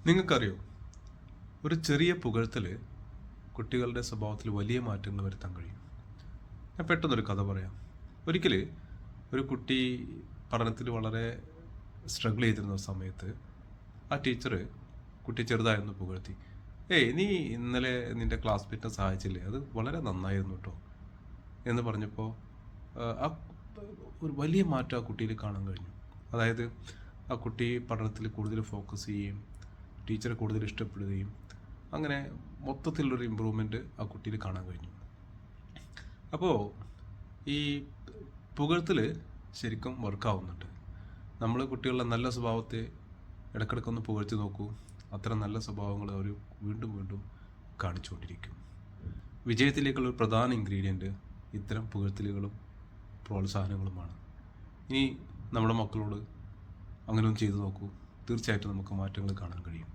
നിങ്ങൾക്കറിയോ, ഒരു ചെറിയ പുകഴ്ത്തൽ കുട്ടികളുടെ സ്വഭാവത്തിൽ വലിയ മാറ്റങ്ങൾ വരുത്താൻ കഴിയും. ഞാൻ പെട്ടെന്നൊരു കഥ പറയാം. ഒരിക്കൽ ഒരു കുട്ടി പഠനത്തിൽ വളരെ സ്ട്രഗിൾ ചെയ്തിരുന്ന സമയത്ത് ആ ടീച്ചർ കുട്ടി ചെറുതായൊന്ന് പുകഴ്ത്തി. ഏയ്, നീ ഇന്നലെ നിൻ്റെ ക്ലാസ്മേറ്റിനെ സഹായിച്ചില്ലേ, അത് വളരെ നന്നായിരുന്നു കേട്ടോ എന്ന് പറഞ്ഞപ്പോൾ ആ ഒരു വലിയ മാറ്റം ആ കുട്ടിയിൽ കാണാൻ കഴിഞ്ഞു. അതായത് ആ കുട്ടി പഠനത്തിൽ കൂടുതൽ ഫോക്കസ് ചെയ്യുകയും ടീച്ചറെ കൂടുതൽ ഇഷ്ടപ്പെടുകയും അങ്ങനെ മൊത്തത്തിലുള്ളൊരു ഇമ്പ്രൂവ്മെൻറ്റ് ആ കുട്ടിയിൽ കാണാൻ കഴിഞ്ഞു. അപ്പോൾ ഈ പുകഴ്ത്തൽ ശരിക്കും വർക്കാവുന്നുണ്ട്. നമ്മൾ കുട്ടികളുടെ നല്ല സ്വഭാവത്തെ ഇടയ്ക്കിടയ്ക്കൊന്ന് പുകഴ്ത്തി നോക്കൂ. അത്തരം നല്ല സ്വഭാവങ്ങൾ അവർ വീണ്ടും വീണ്ടും കാണിച്ചുകൊണ്ടിരിക്കും. വിജയത്തിലേക്കുള്ള ഒരു പ്രധാന ഇൻഗ്രീഡിയൻറ്റ് ഇത്തരം പുകഴ്ത്തലുകളും പ്രോത്സാഹനങ്ങളുമാണ്. ഇനി നമ്മുടെ മക്കളോട് അങ്ങനെ ഒന്ന് ചെയ്തു നോക്കൂ. തീർച്ചയായിട്ടും നമുക്ക് മാറ്റങ്ങൾ കാണാൻ കഴിയും.